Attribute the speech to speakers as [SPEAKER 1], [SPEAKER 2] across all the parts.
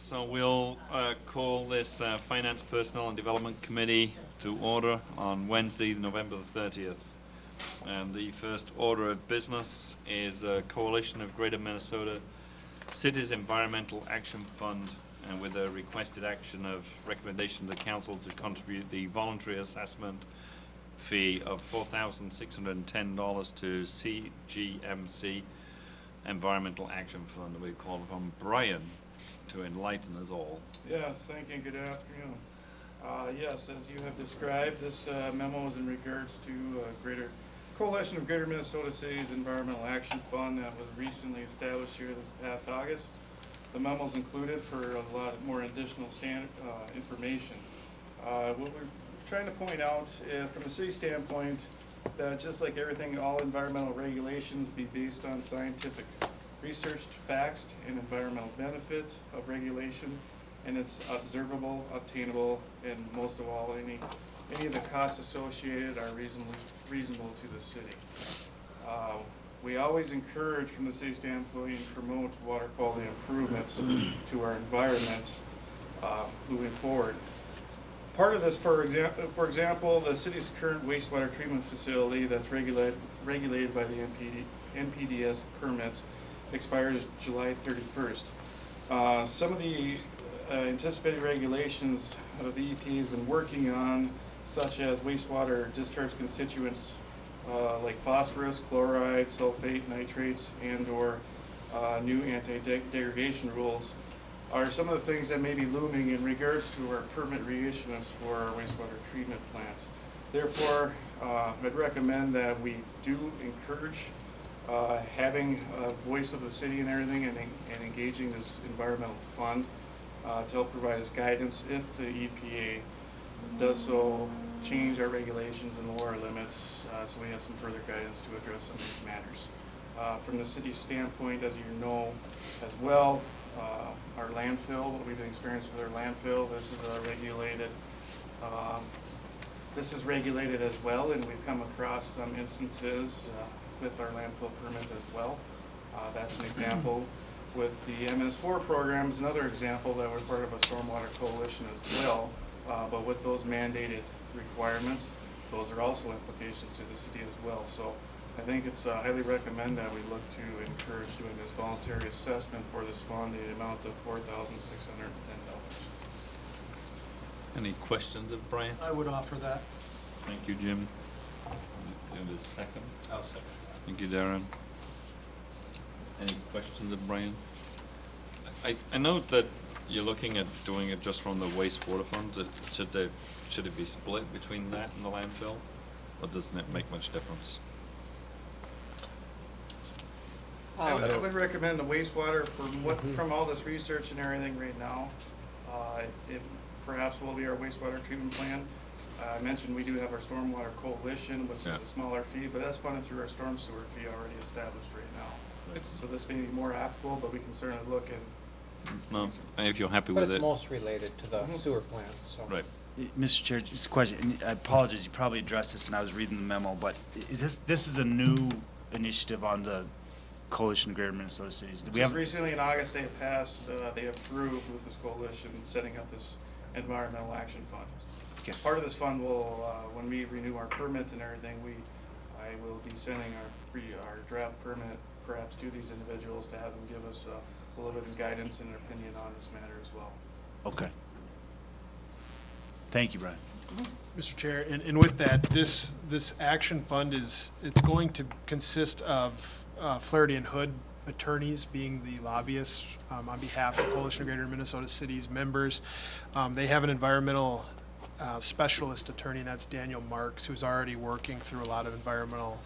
[SPEAKER 1] So we'll call this Finance, Personnel and Development Committee to order on Wednesday, November the 30th. And the first order of business is a coalition of Greater Minnesota Cities Environmental Action Fund, and with a requested action of recommendation to the council to contribute the voluntary assessment fee of $4,610 to CGMC Environmental Action Fund. We call upon Brian to enlighten us all.
[SPEAKER 2] Yes, thank you. Good afternoon. Yes, as you have described, this memo is in regards to Greater Coalition of Greater Minnesota Cities Environmental Action Fund that was recently established here this past August. The memo is included for a lot more additional information. What we're trying to point out from a city standpoint, that just like everything, all environmental regulations be based on scientific researched facts and environmental benefit of regulation, and it's observable, obtainable, and most of all, any of the costs associated are reasonable to the city. We always encourage, from the city standpoint, promote water quality improvements to our environment moving forward. Part of this, for example, the city's current wastewater treatment facility that's regulated by the NPDES permits expires July 31st. Some of the anticipated regulations the EPA has been working on, such as wastewater discharge constituents like phosphorus, chloride, sulfate, nitrates, and/or new anti-degradation rules, are some of the things that may be looming in regards to our permit reissuance for our wastewater treatment plants. Therefore, I'd recommend that we do encourage having a voice of the city and everything, and engaging this environmental fund to help provide us guidance if the EPA does so change our regulations and lower our limits, so we have some further guidance to address some of these matters. From the city's standpoint, as you know as well, our landfill, what we've experienced with our landfill, this is regulated as well, and we've come across some instances with our landfill permit as well. That's an example. With the MS4 program is another example that we're part of a stormwater coalition as well, but with those mandated requirements, those are also implications to the city as well. So I think it's highly recommend that we look to encourage doing this voluntary assessment for this fund, the amount of $4,610.
[SPEAKER 1] Any questions of Brian?
[SPEAKER 3] I would offer that.
[SPEAKER 1] Thank you, Jim. And a second?
[SPEAKER 3] I'll second.
[SPEAKER 1] Thank you, Darren. Any questions of Brian? I note that you're looking at doing it just from the wastewater fund. Should it be split between that and the landfill, or doesn't it make much difference?
[SPEAKER 2] I would recommend the wastewater from all this research and everything right now. It perhaps will be our wastewater treatment plan. I mentioned we do have our stormwater coalition, which is a smaller fee, but that's funded through our storm sewer fee already established right now. Right. So this may be more applicable, but we can certainly look at.
[SPEAKER 1] No, if you're happy with it.
[SPEAKER 4] But it's most related to the sewer plant, so.
[SPEAKER 1] Right.
[SPEAKER 5] Mr. Chair, just a question, and I apologize, you probably addressed this and I was reading the memo, but is this is a new initiative on the Coalition of Greater Minnesota Cities?
[SPEAKER 2] Recently in August they passed, they approved with this coalition setting up this environmental action fund.
[SPEAKER 5] Okay.
[SPEAKER 2] Part of this fund will, when we renew our permits and everything, I will be sending our draft permit perhaps to these individuals to have them give us a little bit of guidance and opinion on this matter as well.
[SPEAKER 5] Okay. Thank you, Brian.
[SPEAKER 3] Mr. Chair, and with that, this action fund it's going to consist of Flaherty and Hood attorneys being the lobbyists on behalf of Coalition of Greater Minnesota Cities members. They have an environmental specialist attorney, and that's Daniel Marks, who's already working through a lot of environmental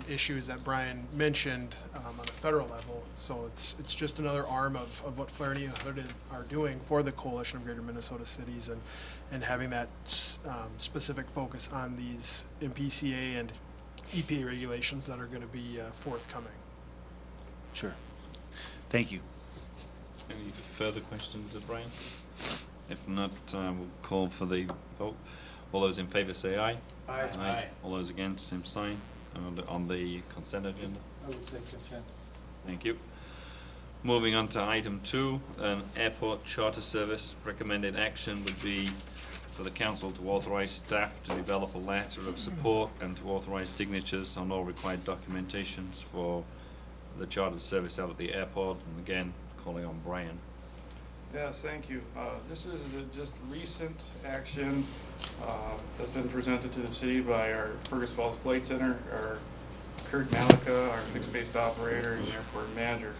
[SPEAKER 3] issues that Brian mentioned on the federal level. So it's just another arm of what Flaherty and Hood are doing for the Coalition of Greater Minnesota Cities, and having that specific focus on these MPCA and EPA regulations that are going to be forthcoming.
[SPEAKER 5] Sure. Thank you.
[SPEAKER 1] Any further questions of Brian? If not, we'll call for the vote. All those in favor say aye.
[SPEAKER 3] Aye.
[SPEAKER 1] Aye. All those against, same sign. On the consent agenda.
[SPEAKER 3] I would say consent.
[SPEAKER 1] Thank you. Moving on to item 2, an airport charter service. Recommended action would be for the council to authorize staff to develop a letter of support and to authorize signatures on all required documentations for the charter service out at the airport. And again, calling on Brian.
[SPEAKER 2] Yes, thank you. This is just recent action that's been presented to the city by our Fergus Falls Flight Center, our Kurt Malika, our fixed-based operator and airport manager.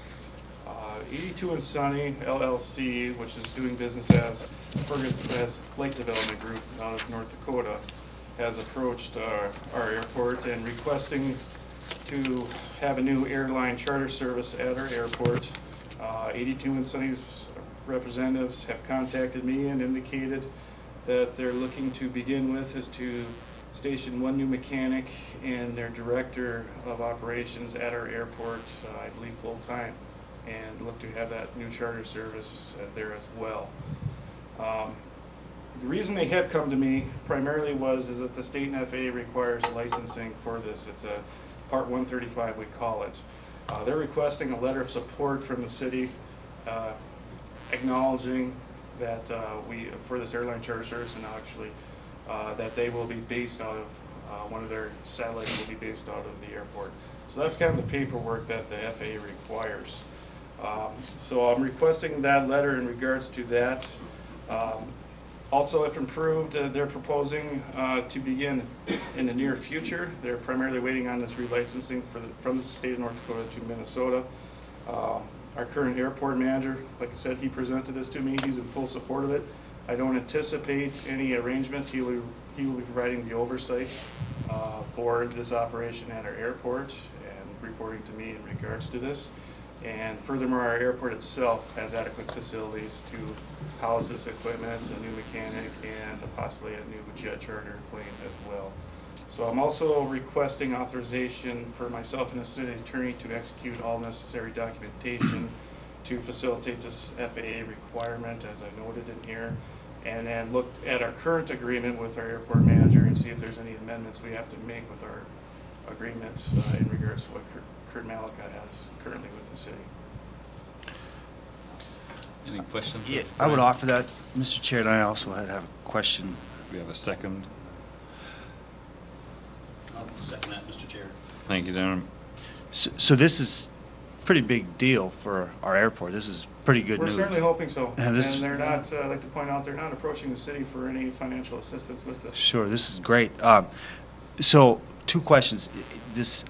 [SPEAKER 2] 82 and Sunny LLC, which is doing business as Fergus Flight Development Group out of North Dakota, has approached our airport and requesting to have a new airline charter service at our airport. 82 and Sunny's representatives have contacted me and indicated that they're looking to begin with is to station one new mechanic and their director of operations at our airport, I believe full-time, and look to have that new charter service there as well. The reason they have come to me primarily is that the state and FAA requires licensing for this. It's a Part 135, we call it. They're requesting a letter of support from the city acknowledging that for this airline charter service, and actually that they will be based out of, one of their satellites will be based out of the airport. So that's kind of the paperwork that the FAA requires. So I'm requesting that letter in regards to that. Also, if approved, they're proposing to begin in the near future. They're primarily waiting on this relicensing from the state of North Dakota to Minnesota. Our current airport manager, like I said, he presented this to me. He's in full support of it. I don't anticipate any arrangements. He will be providing the oversight for this operation at our airport and reporting to me in regards to this. And furthermore, our airport itself has adequate facilities to house this equipment, a new mechanic, and possibly a new jet charter plane as well. So I'm also requesting authorization for myself and the city attorney to execute all necessary documentation to facilitate this FAA requirement, as I noted in here, and then look at our current agreement with our airport manager and see if there's any amendments we have to make with our agreement in regards to what Kurt Malika has currently with the city.
[SPEAKER 1] Any questions?
[SPEAKER 5] Yeah,
[SPEAKER 1] for
[SPEAKER 5] I would
[SPEAKER 1] Brian?
[SPEAKER 5] offer that, Mr. Chair, and I also have a question.
[SPEAKER 1] We have a second.
[SPEAKER 6] I'll second that, Mr. Chair.
[SPEAKER 1] Thank you, Darren.
[SPEAKER 5] So this is a pretty big deal for our airport. This is pretty good
[SPEAKER 2] We're
[SPEAKER 5] news.
[SPEAKER 2] certainly hoping so.
[SPEAKER 5] Yeah,
[SPEAKER 2] And
[SPEAKER 5] this-
[SPEAKER 2] they're not, I'd like to point out, they're not approaching the city for any financial assistance with this.
[SPEAKER 5] Sure, this is great. So, 2 questions. This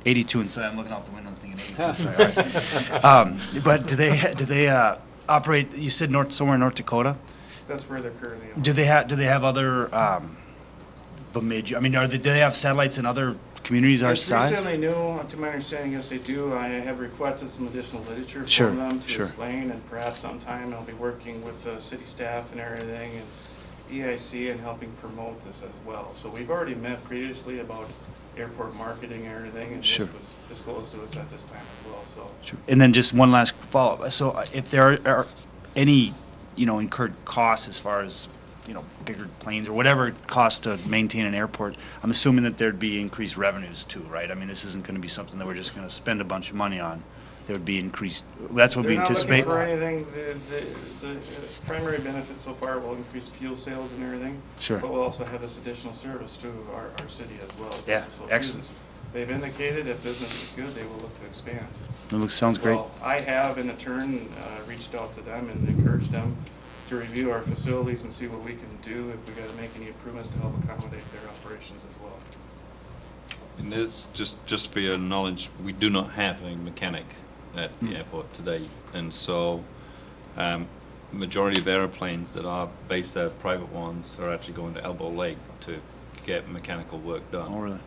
[SPEAKER 5] 82 and Sunny, I'm looking out the window thinking 82 and Sunny. All right. But do they operate? You said somewhere in North Dakota.
[SPEAKER 2] That's where they're currently on.
[SPEAKER 5] Do they have other Bemidji? I mean, do they have satellites in other communities our
[SPEAKER 2] It's
[SPEAKER 5] size?
[SPEAKER 2] recently new, to my understanding, yes, they do. I have requested some additional literature
[SPEAKER 5] Sure,
[SPEAKER 2] from them to
[SPEAKER 5] sure.
[SPEAKER 2] explain, and perhaps sometime I'll be working with city staff and everything, and EIC, and helping promote this as well. So we've already met previously about airport marketing and everything, and
[SPEAKER 5] Sure.
[SPEAKER 2] this was disclosed to us at this time as well, so.
[SPEAKER 5] Sure. And then just one last follow-up. So if there are any, incurred costs as far as, bigger planes or whatever it costs to maintain an airport, I'm assuming that there'd be increased revenues too, right? I mean, this isn't going to be something that we're just going to spend a bunch of money on. There would be increased, that's what we anticipate?
[SPEAKER 2] They're not looking for anything. The primary benefit so far will increase fuel sales and everything.
[SPEAKER 5] Sure.
[SPEAKER 2] But we'll also have this additional service to our city as well. if
[SPEAKER 5] Yeah,
[SPEAKER 2] business so
[SPEAKER 5] excellent.
[SPEAKER 2] chooses. They've indicated if business is good, they will look to expand.
[SPEAKER 5] Sounds great.
[SPEAKER 2] Well, I have in turn reached out to them and encouraged them to review our facilities and see what we can do, if we got to make any improvements to help accommodate their operations as well.
[SPEAKER 1] And this, just for your knowledge, we do not have a mechanic at the airport today, and so majority of airplanes that are based there, private ones, are actually going to Elbow Lake to get mechanical work done.
[SPEAKER 5] Oh, really?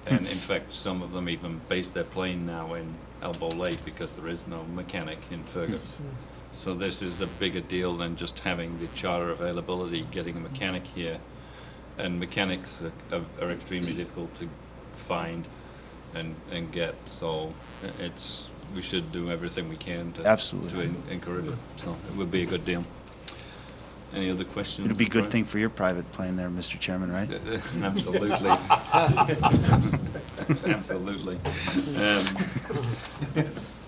[SPEAKER 1] And in fact, some of them even base their plane now in Elbow Lake because there is no mechanic in Fergus. So this is a bigger deal than just having the charter availability, getting a mechanic here. And mechanics are extremely difficult to find and get, so we should do everything we can to
[SPEAKER 5] Absolutely.
[SPEAKER 1] encourage it. So it would be a good deal. Any other questions?
[SPEAKER 5] It'd be a good
[SPEAKER 1] Brian?
[SPEAKER 5] thing for your private plane there, Mr. Chairman, right?
[SPEAKER 1] Absolutely. Absolutely.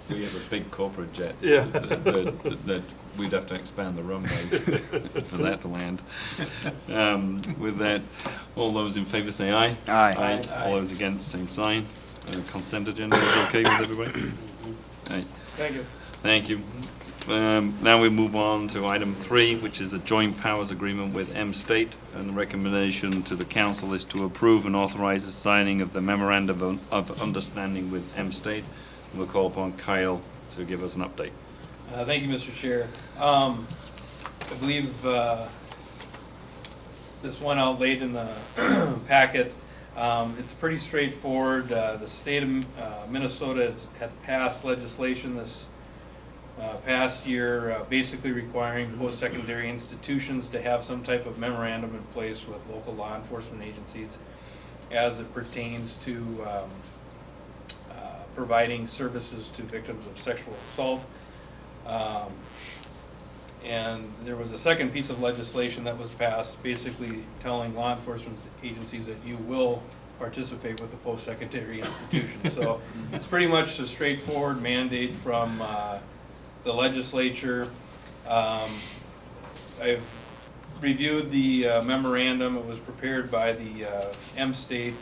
[SPEAKER 1] We have a big corporate jet.
[SPEAKER 7] Yeah.
[SPEAKER 1] That we'd have to expand the runway for that to land. With that, all those in favour say aye.
[SPEAKER 5] Aye.
[SPEAKER 1] All those against, same sign. Consent agenda is okay with everybody? Aye.
[SPEAKER 2] Thank you.
[SPEAKER 1] Thank you. Now we move on to item 3, which is a joint powers agreement with M-State, and the recommendation to the council is to approve and authorize the signing of the memorandum of understanding with M-State. We'll call upon Kyle to give us an update.
[SPEAKER 6] Thank you, Mr. Chair. I believe this went out late in the packet. It's pretty straightforward. The state of Minnesota had passed legislation this past year basically requiring post-secondary institutions to have some type of memorandum in place with local law enforcement agencies as it pertains to providing services to victims of sexual assault. And there was a second piece of legislation that was passed basically telling law enforcement agencies that you will participate with the post-secondary institution. So it's pretty much a straightforward mandate from the legislature. I've reviewed the memorandum. It was prepared by the M-State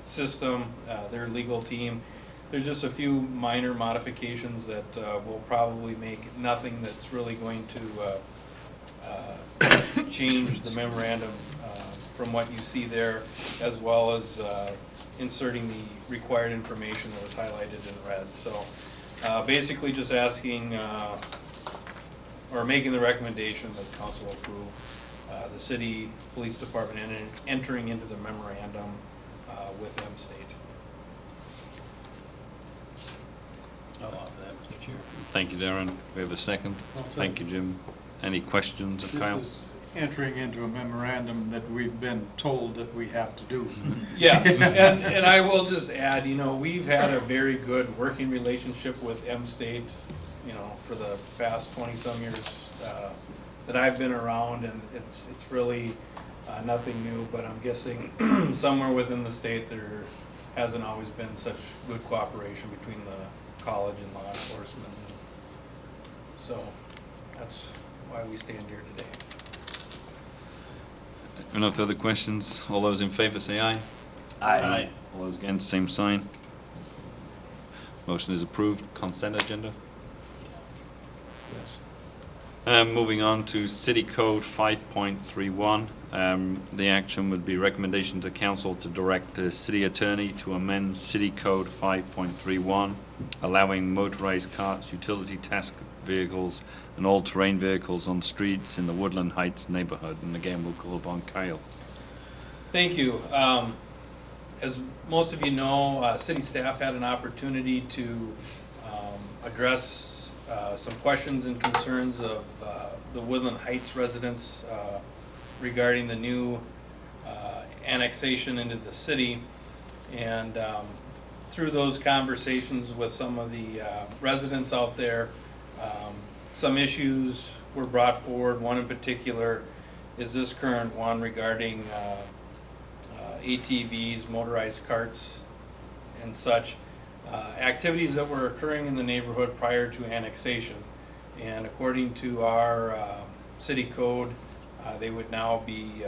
[SPEAKER 6] system, their legal team. There's just a few minor modifications that will probably make nothing that's really going to change the memorandum from what you see there, as well as inserting the required information that was highlighted in red. So basically just asking or making the recommendation that council approve the city police department entering into the memorandum with M-State.
[SPEAKER 1] I'll offer that, Mr. Chair. Thank you, Darren. We have a second. Thank you, Jim. Any questions of Kyle?
[SPEAKER 7] This is entering into a memorandum that we've been told that we have to do.
[SPEAKER 6] Yes, and I will just add, you know, we've had a very good working relationship with M-State, you know, for the past 20-some years that I've been around, and it's really nothing new, but I'm guessing somewhere within the state there hasn't always been such good cooperation between the college and law enforcement. So that's why we stand here today.
[SPEAKER 1] No further questions. All those in favor say aye.
[SPEAKER 5] Aye.
[SPEAKER 1] All those against, same sign. Motion is approved. Consent agenda. Moving on to City Code 5.31. The action would be recommendation to council to direct the city attorney to amend City Code 5.31, allowing motorized carts, utility task vehicles, and all-terrain vehicles on streets in the Woodland Heights neighborhood. And again, we'll call upon Kyle.
[SPEAKER 6] Thank you. As most of you know, city staff had an opportunity to address some questions and concerns of the Woodland Heights residents regarding the new annexation into the city. And through those conversations with some of the residents out there, some issues were brought forward. One in particular is this current one regarding ATVs, motorized carts, and such. Activities that were occurring in the neighborhood prior to annexation. And according to our city code, they would now be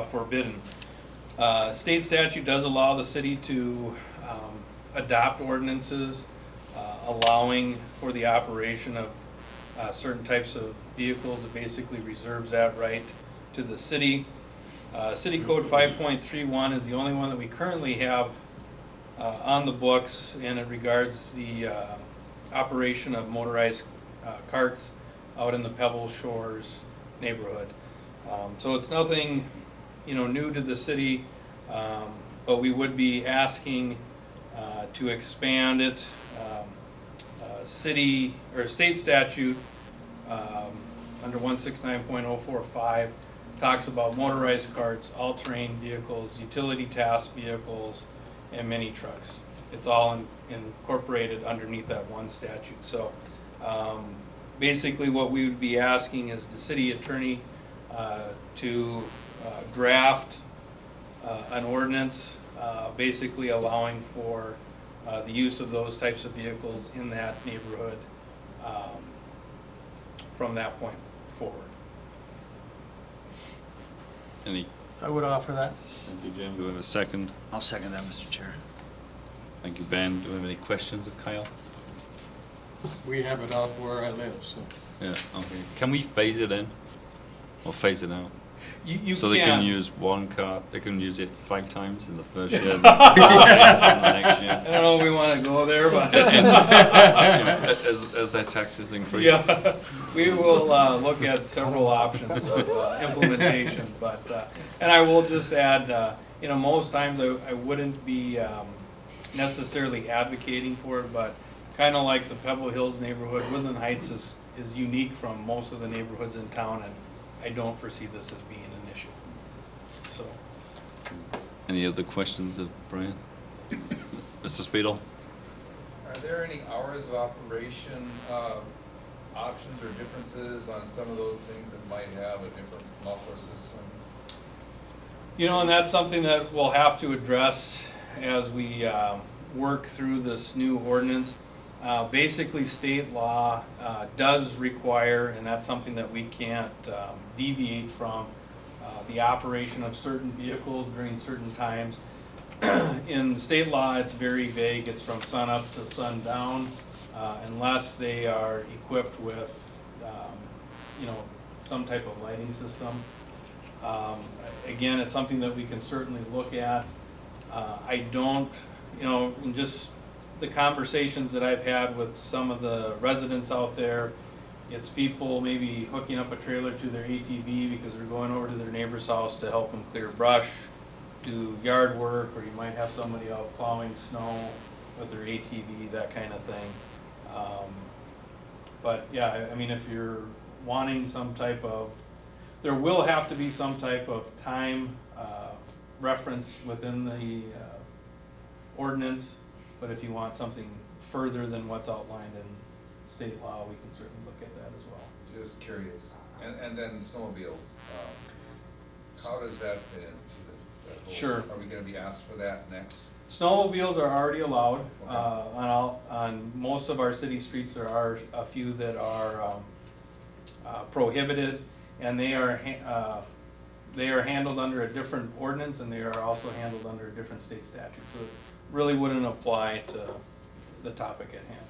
[SPEAKER 6] forbidden. State statute does allow the city to adopt ordinances allowing for the operation of certain types of vehicles. It basically reserves that right to the city. City Code 5.31 is the only one that we currently have on the books, and it regards the operation of motorized carts out in the Pebble Shores neighborhood. So it's nothing, you know, new to the city, but we would be asking to expand it. City or state statute under 169.045 talks about motorized carts, all-terrain vehicles, utility task vehicles, and mini trucks. It's all incorporated underneath that one statute. So basically what we would be asking is the city attorney to draft an ordinance basically allowing for the use of those types of vehicles in that neighborhood from that point forward.
[SPEAKER 1] Any,
[SPEAKER 7] I would offer that.
[SPEAKER 1] thank you, Jim. Do we have a second?
[SPEAKER 5] I'll second that, Mr. Chair.
[SPEAKER 1] Thank you, Ben. Do we have any questions of Kyle?
[SPEAKER 7] We have it out where I live, so.
[SPEAKER 1] Yeah, okay. Can we phase it in or phase it out?
[SPEAKER 6] You
[SPEAKER 1] So
[SPEAKER 6] can.
[SPEAKER 1] they can use one car, they can use it 5 times in the first year, and 5 times in the next year.
[SPEAKER 6] I don't know if we want to go there, but.
[SPEAKER 1] As their taxes increase.
[SPEAKER 6] Yeah, we will look at several options of implementation, but, and I will just add, most times I wouldn't be necessarily advocating for it, but kind of like the Pebble Hills neighborhood, Woodland Heights is unique from most of the neighborhoods in town, and I don't foresee this as being an issue, so.
[SPEAKER 1] Any other questions of Brian? Mr. Speedle?
[SPEAKER 8] Are there any hours of operation options or differences on some of those things that might have a different muffler system?
[SPEAKER 6] And that's something that we'll have to address as we work through this new ordinance. Basically, state law does require, and that's something that we can't deviate from, the operation of certain vehicles during certain times. In state law, it's very vague. It's from sun up to sundown, unless they are equipped with, some type of lighting system. Again, it's something that we can certainly look at. I don't, in just the conversations that I've had with some of the residents out there, it's people maybe hooking up a trailer to their ATV because they're going over to their neighbor's house to help them clear brush, do yard work, or you might have somebody out plowing snow with their ATV, that kind of thing. But yeah, I mean, if you're wanting some type of, there will have to be some type of time reference within the ordinance, but if you want something further than what's outlined in state law, we can certainly look at that as well.
[SPEAKER 8] Just curious. And then snowmobiles, how does that fit into that whole?
[SPEAKER 6] Sure.
[SPEAKER 8] Are we gonna be asked for that next?
[SPEAKER 6] Snowmobiles are already allowed.
[SPEAKER 8] Okay.
[SPEAKER 6] On most of our city streets, there are a few that are prohibited, and they are handled under a different ordinance, and they are also handled under a different state statute. So it really wouldn't apply to the topic at hand.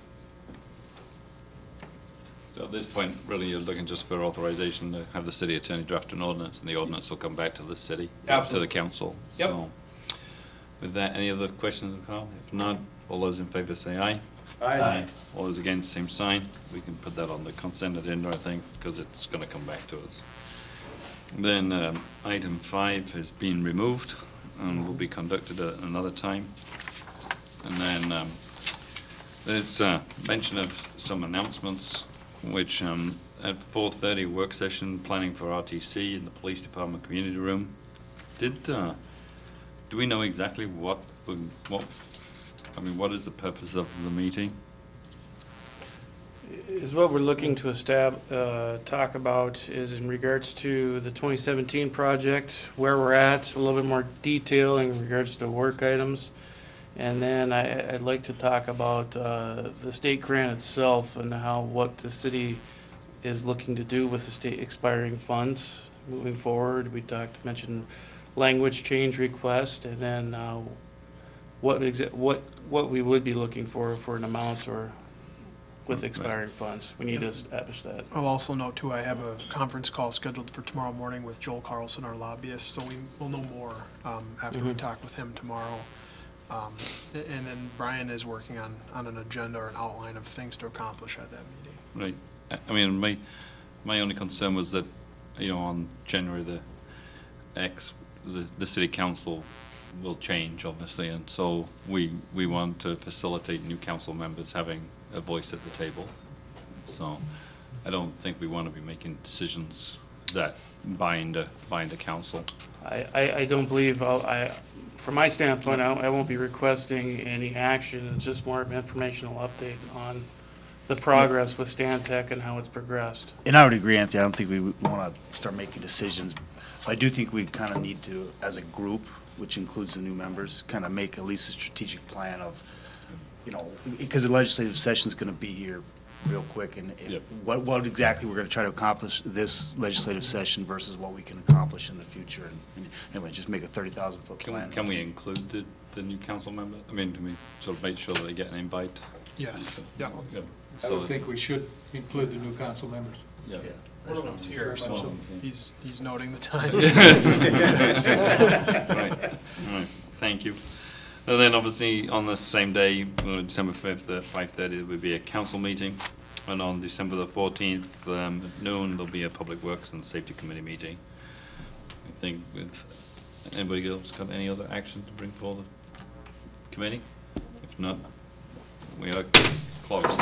[SPEAKER 1] So at this point, really, you're looking just for authorization to have the city attorney draft an ordinance, and the ordinance will come back to the city, to the
[SPEAKER 6] Absolutely.
[SPEAKER 1] council.
[SPEAKER 6] Yep.
[SPEAKER 1] So, with that, any other questions, Carl? If not, all those in favor say aye.
[SPEAKER 7] Aye.
[SPEAKER 1] All those against, same sign. We can put that on the consent agenda, I think, because it's gonna come back to us. Then, item 5 has been removed and will be conducted at another time. And then, there's a mention of some announcements, which, at 4:30 work session, planning for RTC in the police department community room. Do we know exactly what is the purpose of the meeting?
[SPEAKER 9] Is what we're looking to talk about is in regards to the 2017 project, where we're at, a little bit more detail in regards to work items. And then I'd like to talk about the state grant itself and what the city is looking to do with the state expiring funds moving forward. We mentioned language change request, and then what we would be looking for an amount or with expiring funds. We need to establish that.
[SPEAKER 3] I'll also note too, I have a conference call scheduled for tomorrow morning with Joel Carlson, our lobbyist, so we will know more after we talk with him tomorrow. And then Brian is working on an agenda or an outline of things to accomplish at that meeting.
[SPEAKER 1] Right. I mean, my only concern was that, on January the city council will change, obviously, and so we want to facilitate new council members having a voice at the table. So I don't think we want to be making decisions that bind a council.
[SPEAKER 9] I don't believe, from my standpoint, I won't be requesting any action. It's just more of an informational update on the progress with Stantec and how it's progressed.
[SPEAKER 5] And I would agree, Anthony, I don't think we want to start making decisions. I do think we kind of need to, as a group, which includes the new members, kind of make at least a strategic plan of, you know, because the legislative session's gonna be here real quick, and
[SPEAKER 1] Yep.
[SPEAKER 5] what exactly we're gonna try to accomplish this legislative session versus what we can accomplish in the future, and anyway, just make a 30,000-foot plan.
[SPEAKER 1] Can we include the new council member? I mean, do we sort of make sure that they get an invite?
[SPEAKER 3] Yes. Yeah.
[SPEAKER 1] Yeah.
[SPEAKER 7] I
[SPEAKER 1] So
[SPEAKER 7] would think we should include the new council members.
[SPEAKER 1] yeah.
[SPEAKER 3] One of them's here,
[SPEAKER 7] Very much
[SPEAKER 3] so
[SPEAKER 7] so.
[SPEAKER 3] he's noting the time.
[SPEAKER 1] Right, all right, thank you. And then obviously on the same day, December 5th at 5:30, there will be a council meeting. And on December the 14th at noon, there'll be a Public Works and Safety Committee meeting. I think with, anybody else got any other action to bring forward the committee? If not, we are closed.